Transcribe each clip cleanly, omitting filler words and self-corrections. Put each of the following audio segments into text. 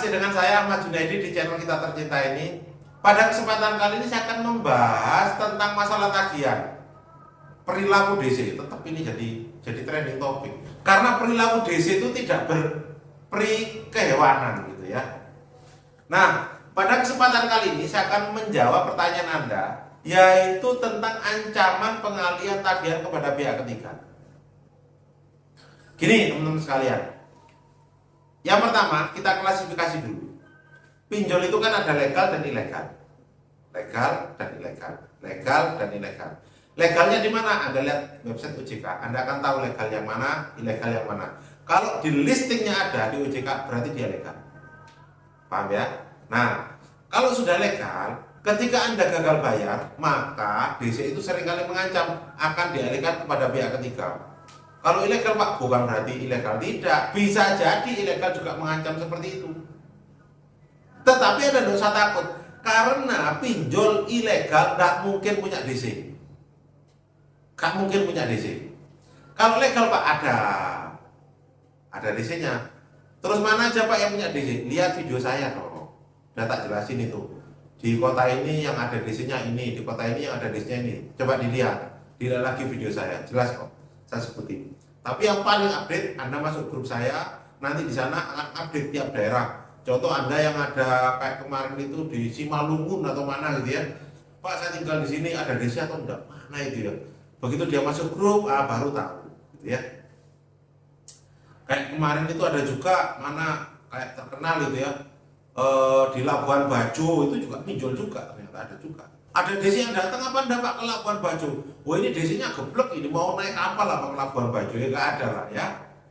masih dengan saya Ahmad Junaidi di channel kita tercinta ini. Pada kesempatan kali ini saya akan membahas tentang masalah tagihan perilaku DC. Tetap ini jadi trending topik karena perilaku DC itu tidak berperi kehewanan gitu ya. Nah, pada kesempatan kali ini saya akan menjawab pertanyaan Anda, yaitu tentang ancaman pengalihan tagihan kepada pihak ketiga. Gini teman-teman sekalian, yang pertama kita klasifikasi dulu. Pinjol itu kan ada legal dan ilegal. Legal dan ilegal. Legal dan ilegal. Legalnya di mana? Anda lihat website OJK, Anda akan tahu legal yang mana, ilegal yang mana. Kalau di listingnya ada di OJK, berarti dia legal. Paham ya? Nah, kalau sudah legal, ketika Anda gagal bayar, maka DC itu seringkali mengancam akan dialihkan kepada pihak ketiga. Kalau ilegal Pak, bukan berarti ilegal, tidak. Bisa jadi ilegal juga mengancam seperti itu. Tetapi Anda tidak usah takut, karena pinjol ilegal tidak mungkin punya DC. Gak mungkin punya DC. Kalau legal Pak, ada DC-nya. Terus mana aja Pak yang punya DC? Lihat video saya dong. Udah tak jelasin itu. Di kota ini yang ada DC-nya ini, di kota ini yang ada DC-nya ini. Coba dilihat lagi video saya, jelas kok. Saya sebutin. Tapi yang paling update, Anda masuk grup saya, nanti di sana akan update tiap daerah. Contoh Anda yang ada kayak kemarin itu di Simalungun atau mana gitu ya. Pak, saya tinggal di sini, ada DC atau enggak? Mana itu ya? Begitu dia masuk grup, baru tahu gitu ya. Kayak kemarin itu ada juga mana kayak terkenal gitu ya, di Labuan Bajo itu juga pinjol juga, ternyata ada juga. Ada DC yang datang apa enggak Pak ke Labuan Bajo? Wah ini DC-nya geblek, ini mau naik kapal apa ke Labuan Bajo? Ya nggak ada lah ya.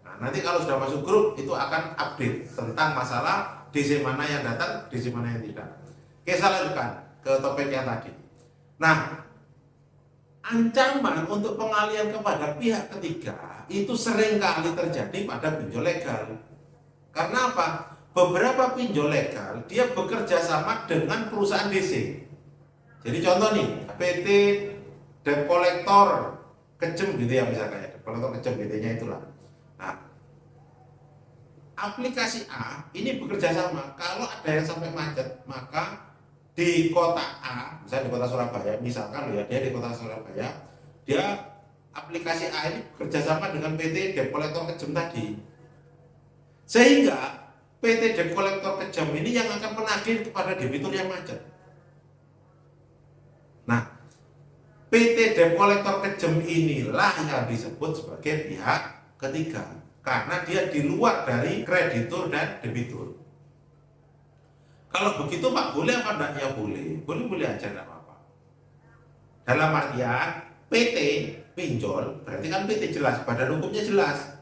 Nah, nanti kalau sudah masuk grup itu akan update tentang masalah DC mana yang datang, DC mana yang tidak. Oke, saya lanjutkan ke topik yang tadi. Nah, ancaman untuk pengalihan kepada pihak ketiga itu seringkali terjadi pada pinjol legal. Karena apa? Beberapa pinjol legal dia bekerja sama dengan perusahaan DC. Jadi contoh nih, PT Debt Collector Kejem gitu ya misalnya, Debt Collector Kejem PT-nya itulah. Nah, aplikasi A ini bekerja sama. Kalau ada yang sampai macet, maka di kota A, misalnya di kota Surabaya, misalkan ya, dia di kota Surabaya, dia aplikasi A ini bekerja sama dengan PT Debt Collector Kejem tadi. Sehingga PT Debt Collector Kejem ini yang akan menagih kepada debitur yang macet. Nah, PT Debt Collector Kejem inilah yang disebut sebagai pihak ketiga karena dia di luar dari kreditur dan debitur. Kalau begitu Pak, boleh apa enggak? Ya boleh, boleh aja enggak apa-apa. Dalam artian PT pinjol, berarti kan PT jelas, badan hukumnya jelas.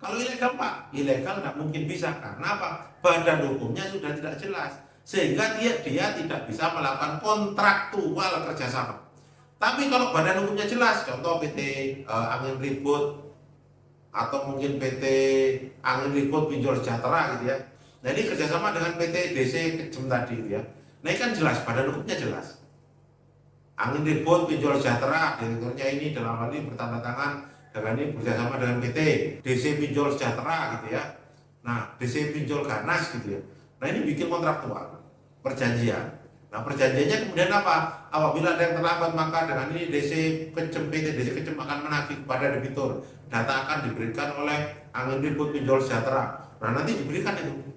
Kalau ilegal Pak, ilegal enggak mungkin bisa, karena apa? Badan hukumnya sudah tidak jelas, sehingga dia tidak bisa melakukan kontraktual kerjasama. Tapi kalau badan hukumnya jelas, contoh PT Angin Ribut atau mungkin PT Angin Ribut Pinjol Sejahtera gitu ya. Nah ini kerjasama dengan PT DC Kejem tadi gitu ya. Nah ini kan jelas, badan hukumnya jelas. Angin Ribut Pinjol Sejahtera, direkturnya ini dalam hal ini bertanda tangan dengan ini bekerjasama dengan PT DC Pinjol Sejahtera gitu ya. Nah DC Pinjol Ganas gitu ya. Nah ini bikin kontraktual, perjanjian. Nah perjanjiannya kemudian apa? Apabila ada yang terlambat maka dengan ini DC Kejem, PT DC Kejem akan menagih kepada debitur. Data akan diberikan oleh Angin Ribut Pinjol Sejahtera. Nah nanti diberikan itu.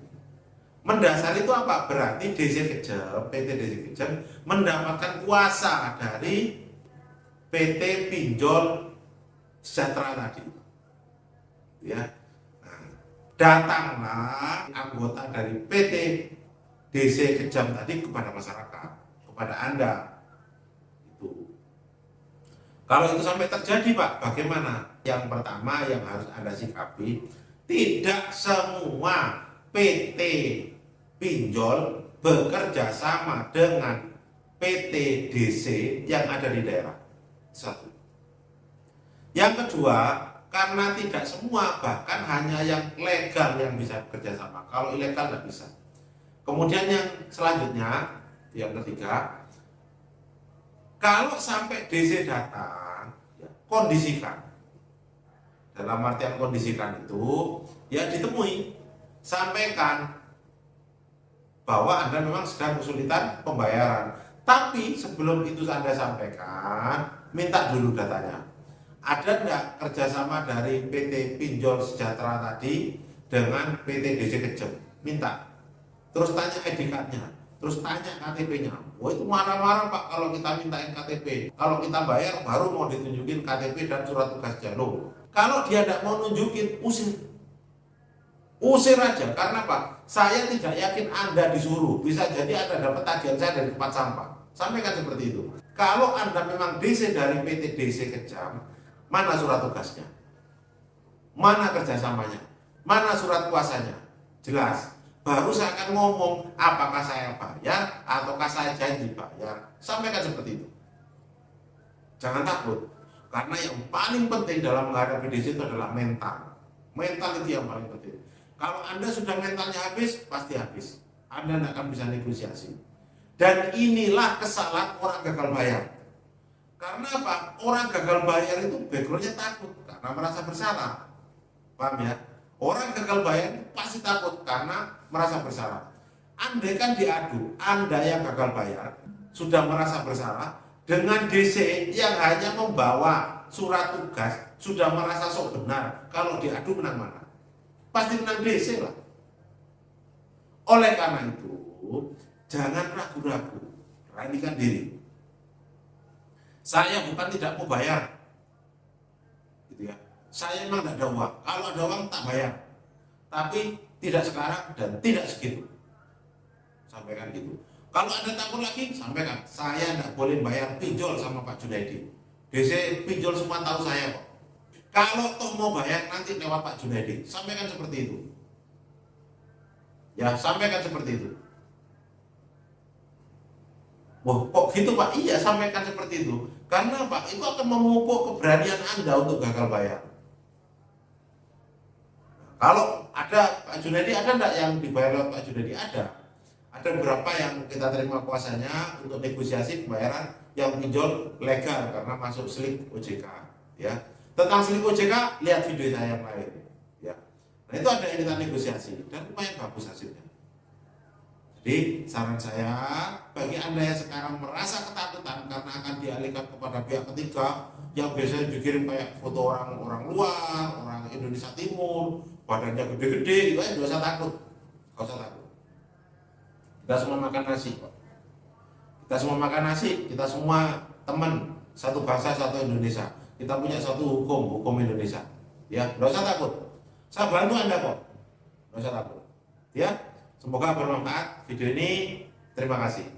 Mendasar itu apa? Berarti DC Kejem, PT DC Kejem mendapatkan kuasa dari PT Pinjol Sejahtera tadi. Ya. Nah, datanglah anggota dari PT DC Kejem tadi kepada masyarakat, kepada Anda. Itu. Kalau itu sampai terjadi Pak, bagaimana? Yang pertama yang harus Anda sikapi, tidak semua PT pinjol bekerja sama dengan PT DC yang ada di daerah. Satu. Yang kedua, karena tidak semua, bahkan hanya yang legal yang bisa bekerja sama. Kalau ilegal nggak bisa. Kemudian yang selanjutnya, yang ketiga, kalau sampai DC datang, ya, kondisikan. Dalam artian kondisikan itu, ya ditemui, sampaikan bahwa Anda memang sedang kesulitan pembayaran. Tapi sebelum itu Anda sampaikan, minta dulu datanya. Ada enggak kerjasama dari PT Pinjol Sejahtera tadi dengan PT DC Kejem? Minta. Terus tanya ID card-nya, terus tanya KTP-nya. Wah, itu marah-marah Pak kalau kita mintain KTP. Kalau kita bayar baru mau ditunjukin KTP dan surat tugas jalur. Kalau dia tidak mau nunjukin, usir. Usir aja. Karena Pak, saya tidak yakin Anda disuruh. Bisa jadi Anda dapat tagihan saya dari tempat sampah. Sampaikan seperti itu. Kalau Anda memang DC dari PT DC Kejam, mana surat tugasnya? Mana kerjasamanya? Mana surat kuasanya? Jelas. Baru saya akan ngomong apakah saya bayar ataukah saya janji bayar. Sampaikan seperti itu. Jangan takut. Karena yang paling penting dalam menghadapi DC itu adalah mental. Mental itu yang paling penting. Kalau Anda sudah mentalnya habis, pasti habis. Anda tidak akan bisa negosiasi. Dan inilah kesalahan orang gagal bayar. Karena apa? Orang gagal bayar itu backgroundnya takut karena merasa bersalah. Paham ya? Orang gagal bayar pasti takut karena merasa bersalah. Andai kan diadu, Anda yang gagal bayar sudah merasa bersalah dengan DC yang hanya membawa surat tugas sudah merasa sok benar. Kalau diadu menang mana? Pasti menang DC lah. Oleh karena itu, jangan ragu-ragu, beranikan diri. Saya bukan tidak mau bayar, gitu ya. Saya memang tidak ada uang. Kalau ada uang tak bayar. Tapi tidak sekarang dan tidak segitu. Sampaikan gitu. Kalau Anda takut lagi, sampaikan. Saya tidak boleh bayar pinjol sama Pak Junaidi. DC pinjol semua tahu saya kok. Kalau toh mau bayar nanti lewat Pak Junaidi. Sampaikan seperti itu. Ya, sampaikan seperti itu. Wah, kok gitu Pak? Iya, sampaikan seperti itu. Karena Pak, itu akan memupuk keberanian Anda untuk gagal bayar. Kalau ada Pak Junaidi, ada enggak yang dibayar lewat Pak Junaidi? Ada. Ada beberapa yang kita terima kuasanya untuk negosiasi pembayaran yang pinjol legal karena masuk slip OJK. Ya. Tentang slip OJK, lihat video saya yang lain. Ya. Nah, itu ada yang kita negosiasi dan lumayan bagus hasilnya. Jadi saran saya bagi Anda yang sekarang merasa ketakutan karena akan dialihkan kepada pihak ketiga yang biasanya dikirim kayak foto orang luar, orang Indonesia Timur, badannya gede-gede, itu aja nggak usah takut, nggak usah takut. Kita semua makan nasi kok. Kita semua makan nasi, kita semua teman, satu bangsa, satu Indonesia. Kita punya satu hukum Indonesia. Ya, nggak usah takut. Saya bantu Anda kok, nggak usah takut. Ya. Semoga bermanfaat video ini. Terima kasih.